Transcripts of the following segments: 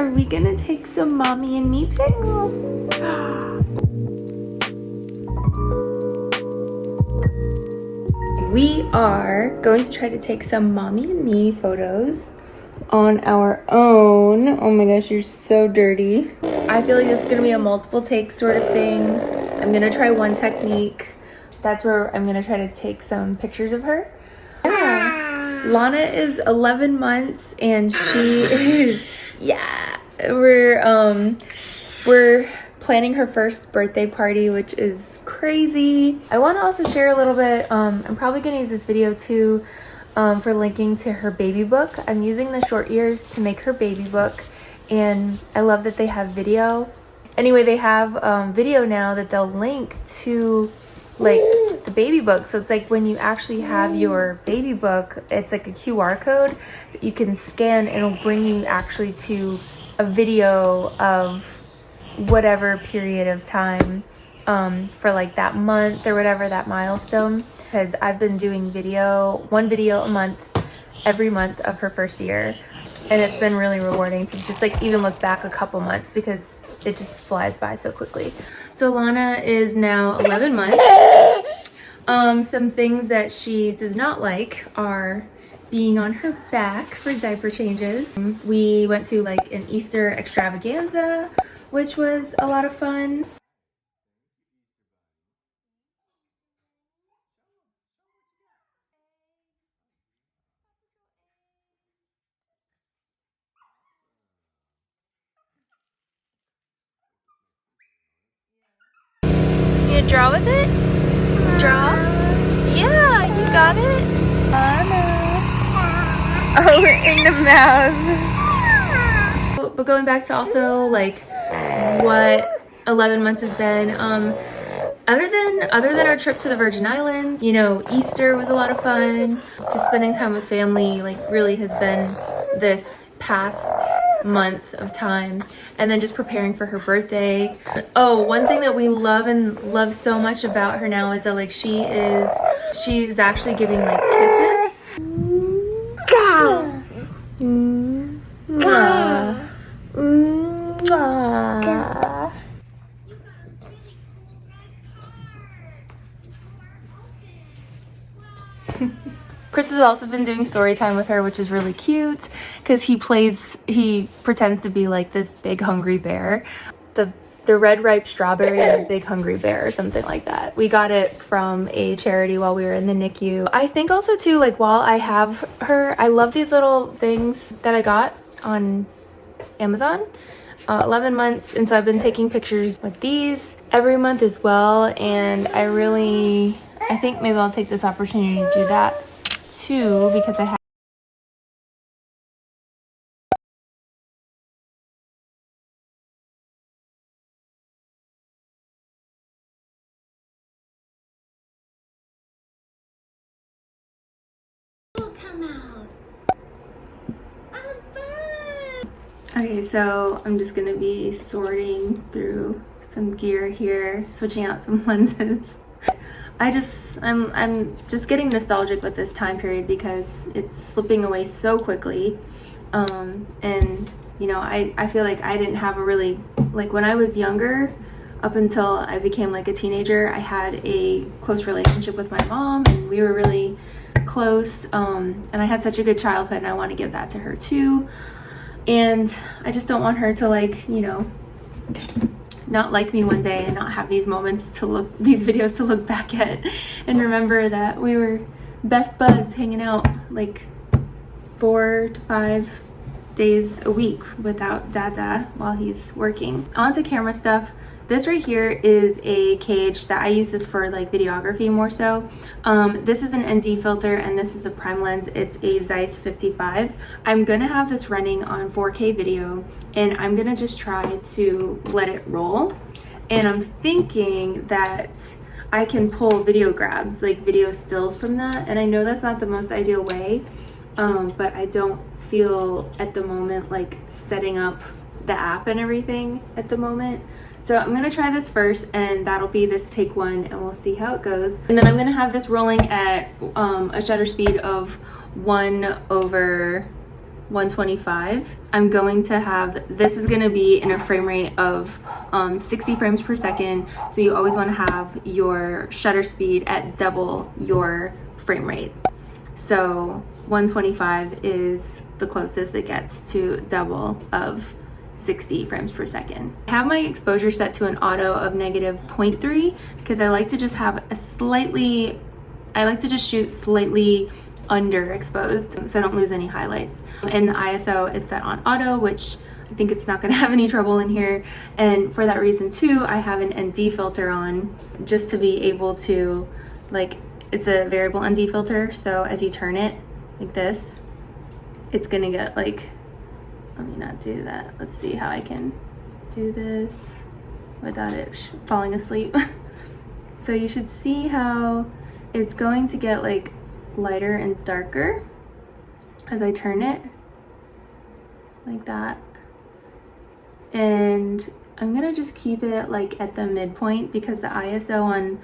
Are we gonna take some mommy and me pics? We are going to try to take some mommy and me photos on our own. Oh my gosh, you're so dirty. I feel like this is gonna be a multiple take sort of thing. I'm gonna try one technique. That's where I'm gonna try to take some pictures of her. Yeah. Lana is 11 months and she is, yeah. We're planning her first birthday party, which is crazy. I want to also share a little bit. I'm probably going to use this video too for linking to her baby book. I'm using the short ears to make her baby book, and I love that they have video. Anyway, they have video now that they'll link to like the baby book. So it's like when you actually have your baby book, it's like a QR code that you can scan. It'll bring you actually to a video of whatever period of time for like that month or whatever, that milestone. Because I've been doing one video a month every month of her first year, and it's been really rewarding to just like even look back a couple months because it just flies by so quickly. So Lana is now 11 months. Some things that she does not like are being on her back for diaper changes. We went to like an Easter extravaganza, which was a lot of fun. You draw with it? Draw? Yeah, you got it. Oh, in the mouth. But going back to also like what 11 months has been, other than our trip to the Virgin Islands, you know, Easter was a lot of fun. Just spending time with family like really has been this past month of time, and then just preparing for her birthday. Oh, one thing that we love so much about her now is that like she's actually giving like kisses. Chris has also been doing story time with her, which is really cute because he pretends to be like this big hungry bear. The red ripe strawberry and the big hungry bear or something like that. We got it from a charity while we were in the NICU. I think also too, like while I have her, I love these little things that I got on Amazon. 11 months, and so I've been taking pictures like these every month as well, and I think maybe I'll take this opportunity to do that too because I have Okay, so I'm just gonna be sorting through some gear here, switching out some lenses. I'm just getting nostalgic with this time period because it's slipping away so quickly. And you know, I feel like I didn't have a really, like when I was younger, up until I became like a teenager, I had a close relationship with my mom and we were really close. And I had such a good childhood and I want to give that to her too. And I just don't want her to like, you know, not like me one day and not have these videos to look back at and remember that we were best buds hanging out like 4 to 5 days a week without Dada while he's working. On to camera stuff. This right here is a cage that I use this for like videography more so. This is an ND filter and this is a prime lens. It's a Zeiss 55. I'm gonna have this running on 4K video and I'm gonna just try to let it roll. And I'm thinking that I can pull video grabs, like video stills from that. And I know that's not the most ideal way, but I don't feel at the moment like setting up the app and everything at the moment. So I'm gonna try this first and that'll be this take one and we'll see how it goes. And then I'm gonna have this rolling at a shutter speed of 1/1000 125. I'm going to have, this is going to be in a frame rate of 60 frames per second. So you always want to have your shutter speed at double your frame rate. So 125 is the closest it gets to double of 60 frames per second. I have my exposure set to an auto of -0.3 because I like to just have a slightly, I like to just shoot slightly underexposed so I don't lose any highlights. And the ISO is set on auto, which I think it's not gonna have any trouble in here. And for that reason too, I have an ND filter on just to be able to, like, it's a variable ND filter. So as you turn it like this, it's gonna get like, let me not do that. Let's see how I can do this without it falling asleep. So you should see how it's going to get like lighter and darker as I turn it like that. And I'm gonna just keep it like at the midpoint because the ISO on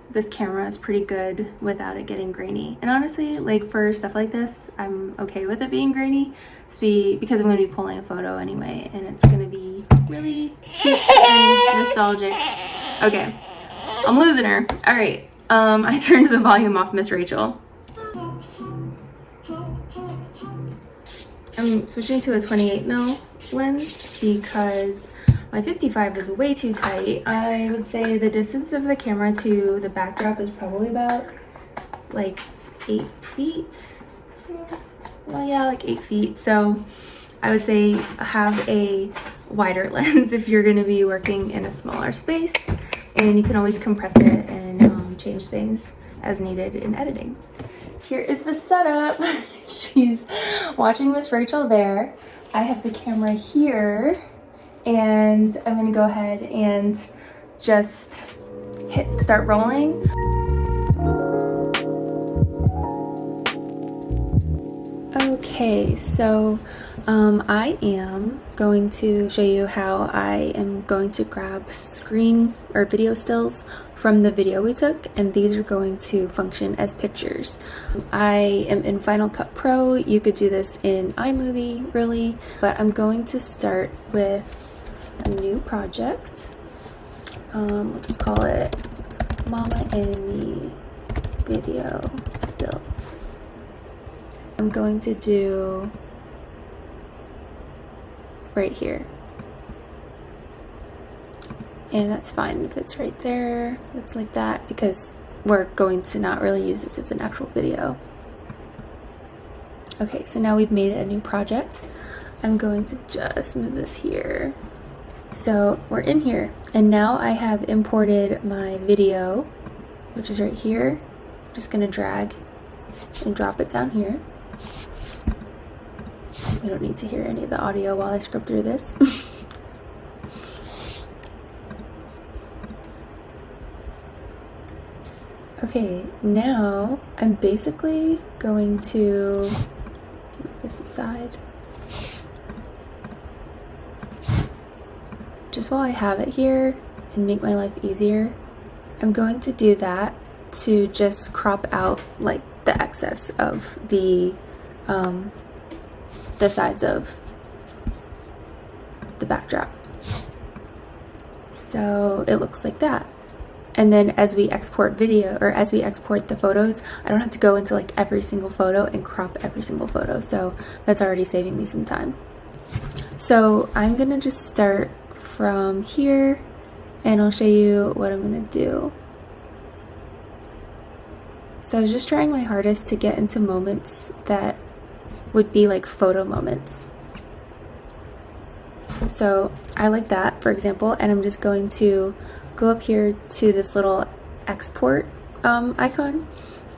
this camera is pretty good without it getting grainy. And honestly, like for stuff like this, I'm okay with it being grainy because I'm going to be pulling a photo anyway, and it's going to be really cute and nostalgic. Okay, I'm losing her. All right, I turned the volume off, Miss Rachel. I'm switching to a 28mm lens because my 55 is way too tight. I would say the distance of the camera to the backdrop is probably about like 8 feet. Well, yeah, like 8 feet. So I would say have a wider lens if you're gonna be working in a smaller space, and you can always compress it and change things as needed in editing. Here is the setup. She's watching Miss Rachel there. I have the camera here, and I'm gonna go ahead and just start rolling. Okay, so I am going to show you how I am going to grab screen or video stills from the video we took, and these are going to function as pictures. I am in Final Cut Pro. You could do this in iMovie, really, but I'm going to start with a new project. We'll just call it Mama and Me Video Stills. I'm going to do right here. And that's fine if it's right there. It's like that because we're going to not really use this as an actual video. Okay, so now we've made a new project. I'm going to just move this here. So we're in here, and now I have imported my video, which is right here. I'm just gonna drag and drop it down here. We don't need to hear any of the audio while I script through this. Okay, now I'm basically going to move this aside. Just while I have it here and make my life easier, I'm going to do that to just crop out like the excess of the sides of the backdrop. So it looks like that. And then as we export video, or as we export the photos, I don't have to go into like every single photo and crop every single photo. So that's already saving me some time. So I'm gonna just start from here and I'll show you what I'm gonna do. So I was just trying my hardest to get into moments that would be like photo moments. So I like that, for example, and I'm just going to go up here to this little export icon,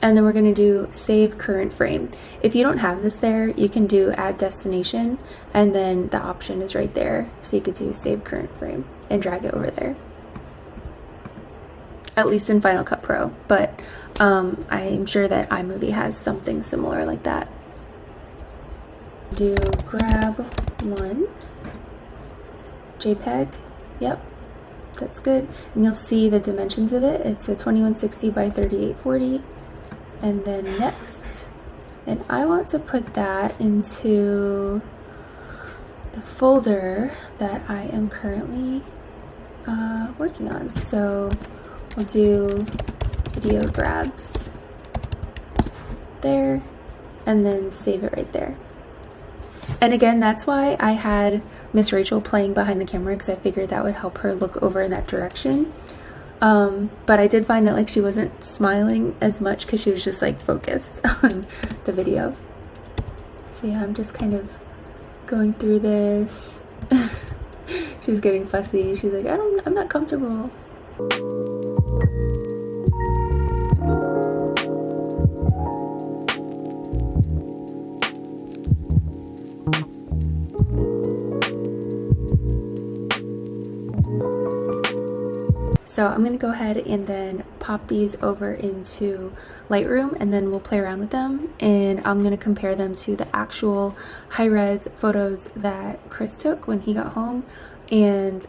and then we're going to do save current frame. If you don't have this there, you can do add destination, and then the option is right there. So you could do save current frame and drag it over there. At least in Final Cut Pro, but I'm sure that iMovie has something similar like that. Do grab one JPEG, yep, that's good. And you'll see the dimensions of it. It's a 2160 by 3840. And then next, and I want to put that into the folder that I am currently working on. So we'll do video grabs there and then save it right there. And again, that's why I had Miss Rachel playing behind the camera, because I figured that would help her look over in that direction. But I did find that like she wasn't smiling as much because she was just like focused on the video. So yeah, I'm just kind of going through this. She was getting fussy. She's like, I'm not comfortable. So I'm going to go ahead and then pop these over into Lightroom, and then we'll play around with them, and I'm going to compare them to the actual high-res photos that Chris took when he got home. And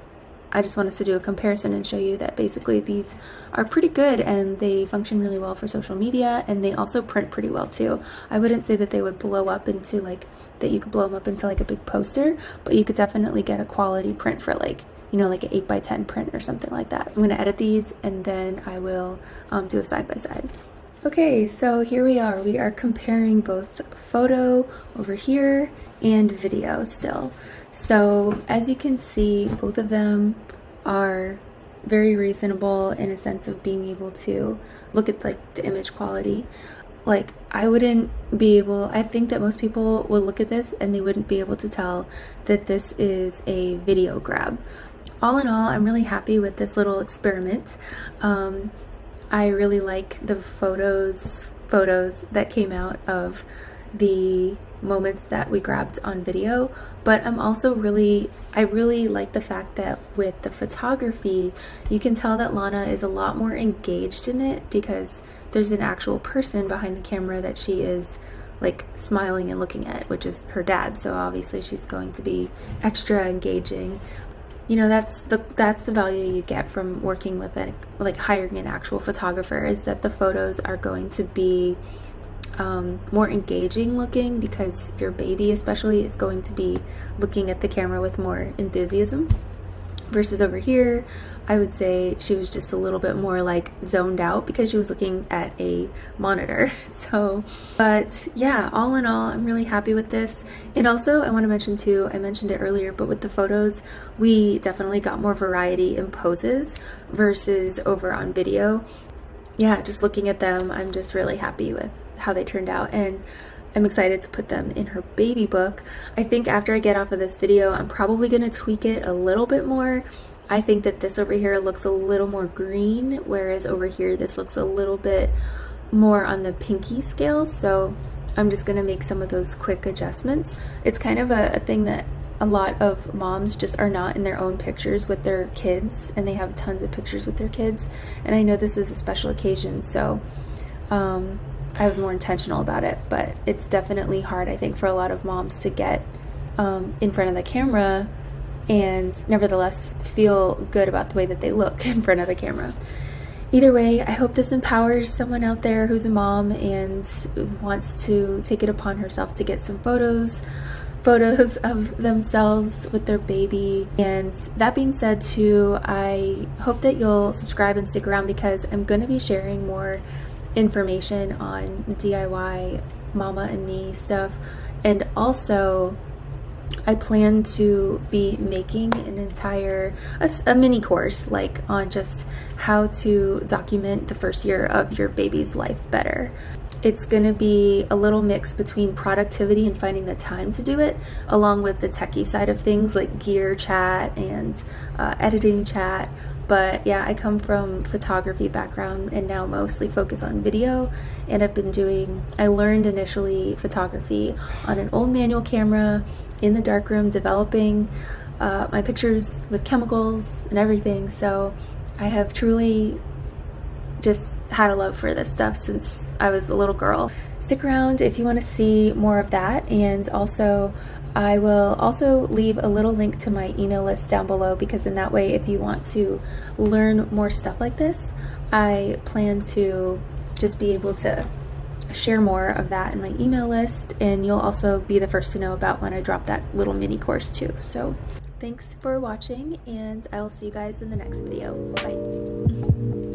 I just want us to do a comparison and show you that basically these are pretty good and they function really well for social media, and they also print pretty well too. I wouldn't say that they would blow up into like, that you could blow them up into like a big poster, but you could definitely get a quality print for like, you know, like an 8x10 print or something like that. I'm gonna edit these and then I will do a side-by-side. Okay, so here we are. We are comparing both photo over here and video still. So as you can see, both of them are very reasonable in a sense of being able to look at like the image quality. Like I think that most people will look at this and they wouldn't be able to tell that this is a video grab. All in all, I'm really happy with this little experiment. I really like the photos that came out of the moments that we grabbed on video, but I really like the fact that with the photography, you can tell that Lana is a lot more engaged in it because there's an actual person behind the camera that she is like smiling and looking at, which is her dad. So obviously she's going to be extra engaging. You know, that's the value you get from working with like hiring an actual photographer, is that the photos are going to be more engaging looking, because your baby especially is going to be looking at the camera with more enthusiasm. Versus over here, I would say she was just a little bit more like zoned out because she was looking at a monitor. So, but yeah, all in all, I'm really happy with this. And also I want to mention too, I mentioned it earlier, but with the photos, we definitely got more variety in poses versus over on video. Yeah, just looking at them, I'm just really happy with how they turned out, and I'm excited to put them in her baby book. I think after I get off of this video, I'm probably going to tweak it a little bit more. I think that this over here looks a little more green, whereas over here this looks a little bit more on the pinky scale. So I'm just going to make some of those quick adjustments. It's kind of a thing that a lot of moms just are not in their own pictures with their kids, and they have tons of pictures with their kids. And I know this is a special occasion, so I was more intentional about it, but it's definitely hard, I think, for a lot of moms to get in front of the camera and nevertheless feel good about the way that they look in front of the camera. Either way, I hope this empowers someone out there who's a mom and wants to take it upon herself to get some photos of themselves with their baby. And that being said too, I hope that you'll subscribe and stick around, because I'm going to be sharing more information on DIY mama and me stuff, and also I plan to be making an entire a mini course like on just how to document the first year of your baby's life better. It's going to be a little mix between productivity and finding the time to do it, along with the techie side of things like gear chat and editing chat. But yeah, I come from photography background and now mostly focus on video, and I learned initially photography on an old manual camera in the darkroom, developing my pictures with chemicals and everything. So I have truly just had a love for this stuff since I was a little girl. Stick around if you want to see more of that, and also I will also leave a little link to my email list down below, because in that way, if you want to learn more stuff like this, I plan to just be able to share more of that in my email list, and you'll also be the first to know about when I drop that little mini course too. So thanks for watching, and I'll see you guys in the next video. Bye.